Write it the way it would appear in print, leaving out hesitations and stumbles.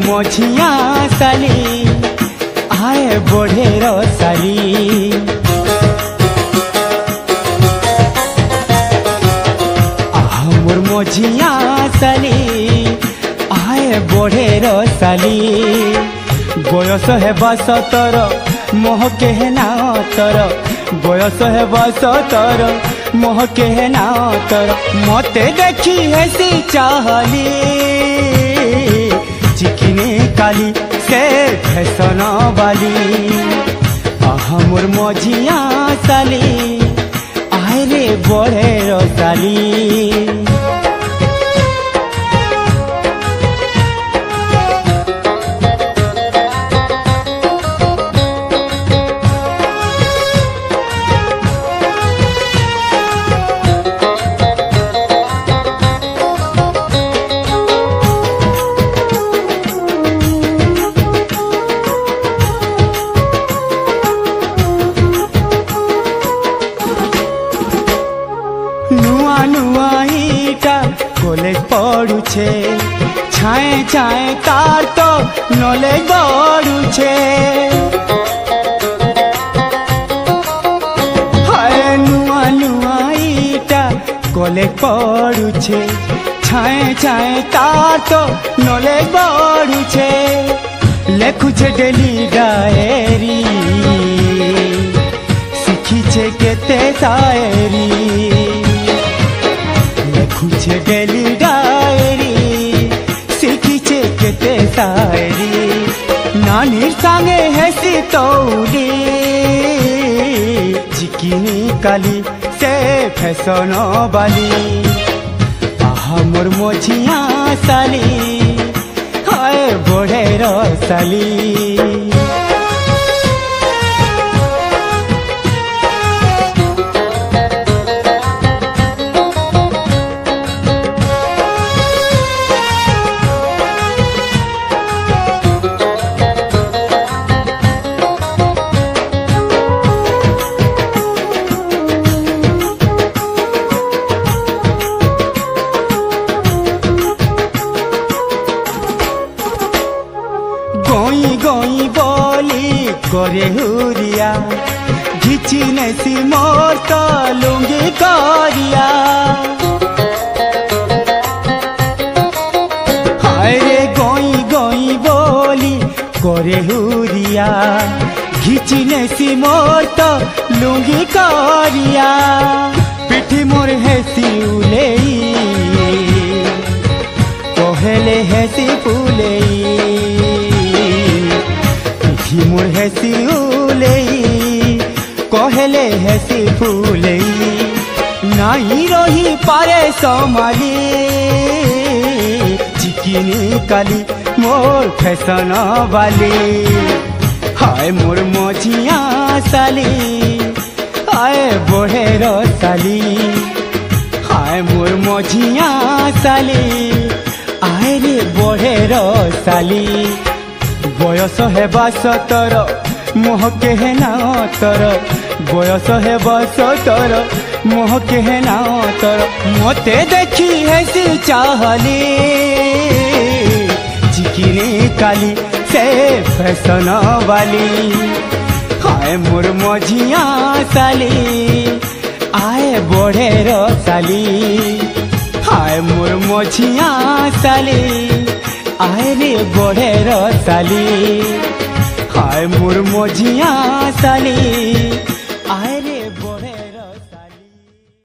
मझिया साली आए बढ़ेर साली। मोर मझिया साली आए बढ़ेर साली। बयस हेबा 17 मोह के ना तर, बयस हेबा 17 मोह के ना तर। मते देखी हेसी चाहली चिकिनी काली से फैशन वाली। मोर मझिया साली आए रे बढ़ेर साली। नुआ नुआ ईटा कॉलेज पढ़ुछे, छाए छाए तार तो नॉलेज बढ़ुछे। हाय नुआ नुआ ईटा कॉलेज पढ़ुछे, छाए छाए तार तो नॉलेज बढ़ुछे। लेखुछे डेली डायरी, शिखिछे केते शायरी। लिखुछे डेली डायरी, शिखिछे केते शायरी। नानी संगे हेसी तौली चिकिनी काली से फैशन वाली। मोर मझिया साली हाय बढ़ेर साली। गोई गोई बोली करे हुरिया, घिची नैसी मोर तो लुंगी करिया। हाय रे गोई गोई बोली करे हुरिया, घिची नैसी मोर तो लुंगी करिया। पिठी मोर हेसी उलेई, कोहेले हेसी फुलेई। मोर हेसी उलेई, कहले हेसी फुलेई। नाई रही पारे समाली चिकिनी काली मोर फैशन वाली। हाय मोर मझिया साली आए बढ़ेर साली। हाय मोर मझिया साली आए रे बढ़ेर साली। बयस हेबा 17 मोह के ना तर, बयस हेबा 17 मोह के ना तर। मते देखी हेसी चाहली चिकिनी काली से फैशन वाली। हाय मोर मझिया साली आए बढ़ेर साली। हाय मोर मझिया साली आए रे बढ़ेर साली। हाय मोर मझिया साली